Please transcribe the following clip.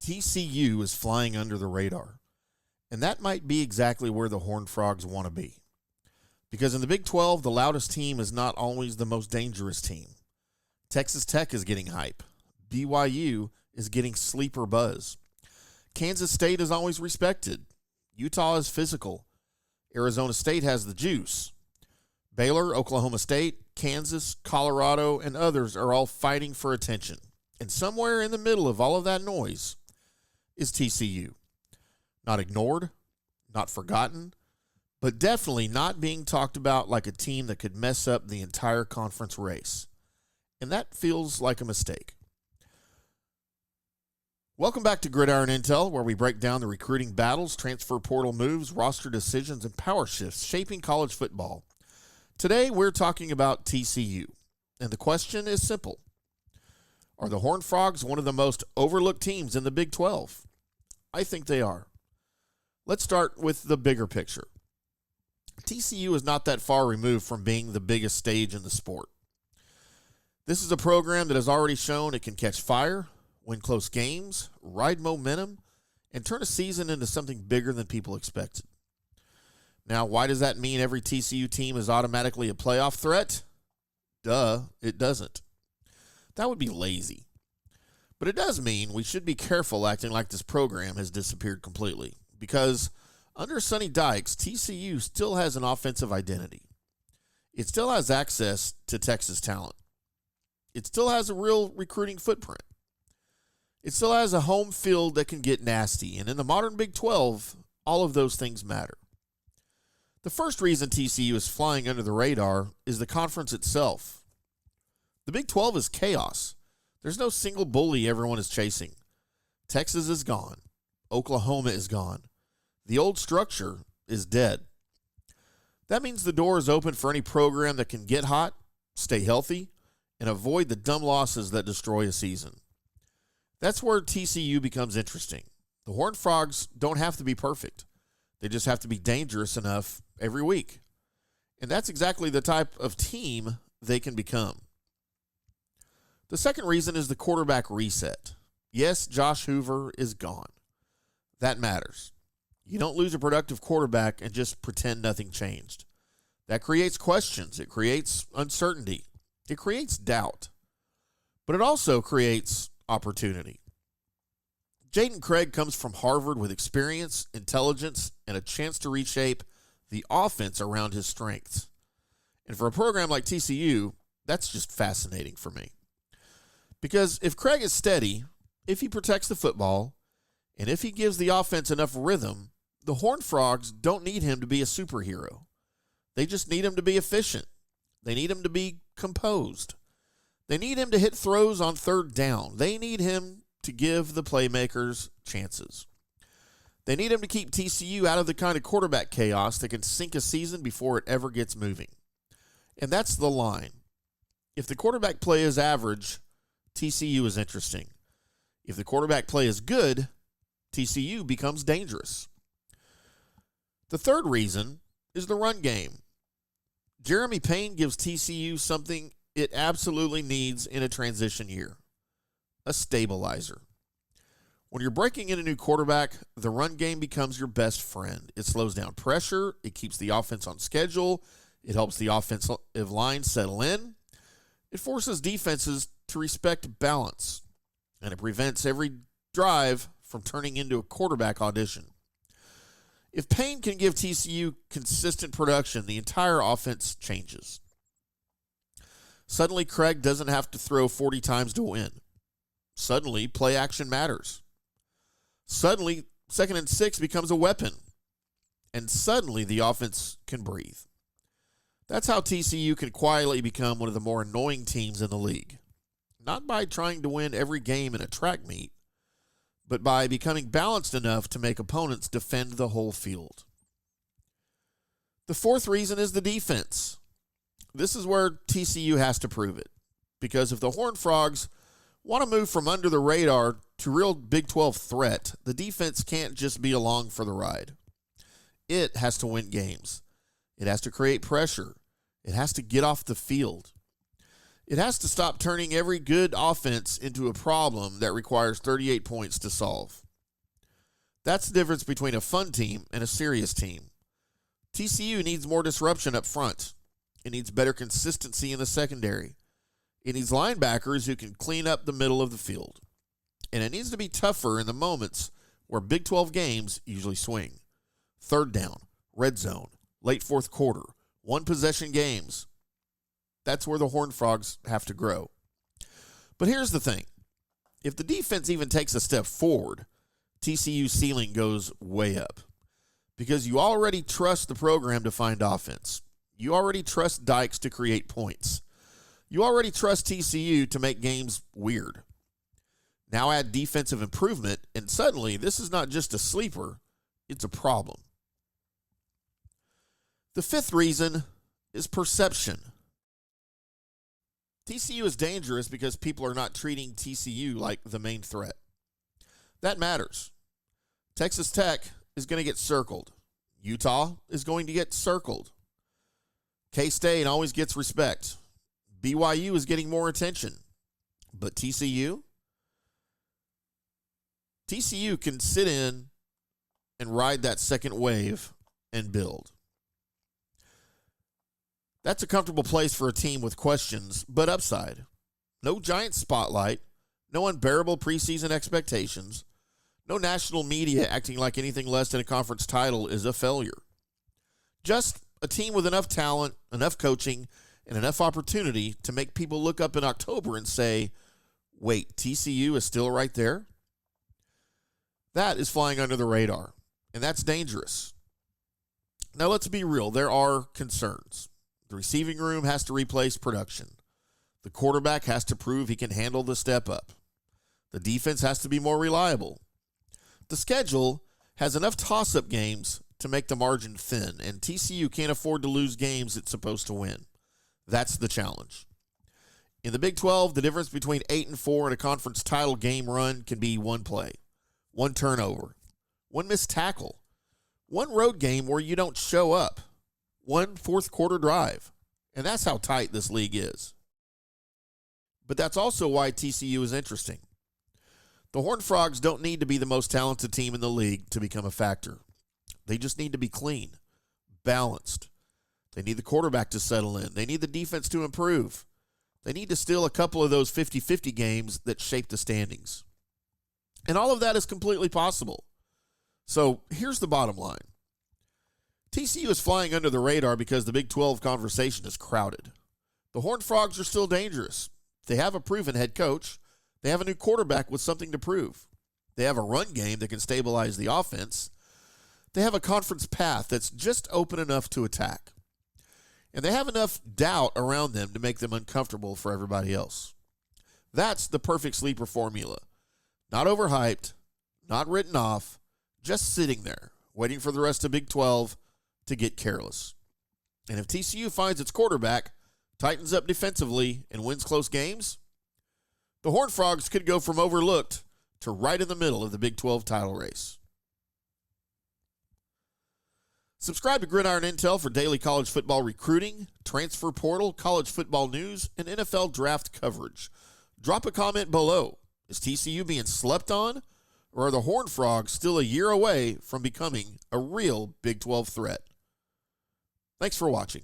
TCU is flying under the radar, and that might be exactly where the Horned Frogs want to be. Because in the Big 12, the loudest team is not always the most dangerous team. Texas Tech is getting hype. BYU is getting sleeper buzz. Kansas State is always respected. Utah is physical. Arizona State has the juice. Baylor, Oklahoma State, Kansas, Colorado, and others are all fighting for attention. And somewhere in the middle of all of that noise is TCU. Not ignored, not forgotten, but definitely not being talked about like a team that could mess up the entire conference race. And that feels like a mistake. Welcome back to Gridiron Intel, where we break down the recruiting battles, transfer portal moves, roster decisions, and power shifts shaping college football. Today, we're talking about TCU. And the question is simple. Are the Horned Frogs one of the most overlooked teams in the Big 12? I think they are. Let's start with the bigger picture. TCU is not that far removed from being the biggest stage in the sport. This is a program that has already shown it can catch fire, win close games, ride momentum, and turn a season into something bigger than people expected. Now, why does that mean every TCU team is automatically a playoff threat? Duh, it doesn't. That would be lazy. But it does mean we should be careful acting like this program has disappeared completely, because under Sonny Dykes, TCU still has an offensive identity. It still has access to Texas talent. It still has a real recruiting footprint. It still has a home field that can get nasty. And in the modern Big 12, all of those things matter. The first reason TCU is flying under the radar is the conference itself. The Big 12 is chaos. There's no single bully everyone is chasing. Texas is gone. Oklahoma is gone. The old structure is dead. That means the door is open for any program that can get hot, stay healthy, and avoid the dumb losses that destroy a season. That's where TCU becomes interesting. The Horned Frogs don't have to be perfect. They just have to be dangerous enough every week. And that's exactly the type of team they can become. The second reason is the quarterback reset. Yes, Josh Hoover is gone. That matters. You don't lose a productive quarterback and just pretend nothing changed. That creates questions. It creates uncertainty. It creates doubt. But it also creates opportunity. Jaden Craig comes from Harvard with experience, intelligence, and a chance to reshape the offense around his strengths. And for a program like TCU, that's just fascinating for me. Because if Craig is steady, if he protects the football, and if he gives the offense enough rhythm, the Horned Frogs don't need him to be a superhero. They just need him to be efficient. They need him to be composed. They need him to hit throws on third down. They need him to give the playmakers chances. They need him to keep TCU out of the kind of quarterback chaos that can sink a season before it ever gets moving. And that's the line. If the quarterback play is average, TCU is interesting. If the quarterback play is good, TCU becomes dangerous. The third reason is the run game. Jeremy Payne gives TCU something it absolutely needs in a transition year: a stabilizer. When you're breaking in a new quarterback, the run game becomes your best friend. It slows down pressure. It keeps the offense on schedule. It helps the offensive line settle in. It forces defenses to respect balance. And it prevents every drive from turning into a quarterback audition. If Payne can give TCU consistent production, the entire offense changes. Suddenly, Craig doesn't have to throw 40 times to win. Suddenly, play action matters. Suddenly, 2nd and 6 becomes a weapon. And suddenly, the offense can breathe. That's how TCU can quietly become one of the more annoying teams in the league. Not by trying to win every game in a track meet, but by becoming balanced enough to make opponents defend the whole field. The fourth reason is the defense. This is where TCU has to prove it. Because if the Horned Frogs want to move from under the radar to real Big 12 threat, the defense can't just be along for the ride. It has to win games. It has to create pressure. It has to get off the field. It has to stop turning every good offense into a problem that requires 38 points to solve. That's the difference between a fun team and a serious team. TCU needs more disruption up front. It needs better consistency in the secondary. It needs linebackers who can clean up the middle of the field. And it needs to be tougher in the moments where Big 12 games usually swing. Third down, red zone, late fourth quarter, one-possession games. That's where the Horned Frogs have to grow. But here's the thing. If the defense even takes a step forward, TCU's ceiling goes way up. Because you already trust the program to find offense. You already trust Dykes to create points. You already trust TCU to make games weird. Now add defensive improvement, and suddenly this is not just a sleeper, it's a problem. The fifth reason is perception. TCU is dangerous because people are not treating TCU like the main threat. That matters. Texas Tech is going to get circled. Utah is going to get circled. K-State always gets respect. BYU is getting more attention. But TCU can sit in and ride that second wave and build. That's a comfortable place for a team with questions, but upside. No giant spotlight, no unbearable preseason expectations, no national media acting like anything less than a conference title is a failure. Just a team with enough talent, enough coaching, and enough opportunity to make people look up in October and say, wait, TCU is still right there? That is flying under the radar, and that's dangerous. Now, let's be real. There are concerns. The receiving room has to replace production. The quarterback has to prove he can handle the step up. The defense has to be more reliable. The schedule has enough toss-up games to make the margin thin, and TCU can't afford to lose games it's supposed to win. That's the challenge. In the Big 12, the difference between 8-4 and a conference title game run can be one play, one turnover, one missed tackle, one road game where you don't show up, one fourth quarter drive. And that's how tight this league is. But that's also why TCU is interesting. The Horned Frogs don't need to be the most talented team in the league to become a factor. They just need to be clean, balanced. They need the quarterback to settle in. They need the defense to improve. They need to steal a couple of those 50-50 games that shape the standings. And all of that is completely possible. So here's the bottom line. TCU is flying under the radar because the Big 12 conversation is crowded. The Horned Frogs are still dangerous. They have a proven head coach. They have a new quarterback with something to prove. They have a run game that can stabilize the offense. They have a conference path that's just open enough to attack. And they have enough doubt around them to make them uncomfortable for everybody else. That's the perfect sleeper formula. Not overhyped, not written off, just sitting there, waiting for the rest of Big 12 to get careless. And if TCU finds its quarterback, tightens up defensively, and wins close games, the Horned Frogs could go from overlooked to right in the middle of the Big 12 title race. Subscribe to Gridiron Intel for daily college football recruiting, transfer portal, college football news, and NFL draft coverage. Drop a comment below. Is TCU being slept on, or are the Horned Frogs still a year away from becoming a real Big 12 threat? Thanks for watching.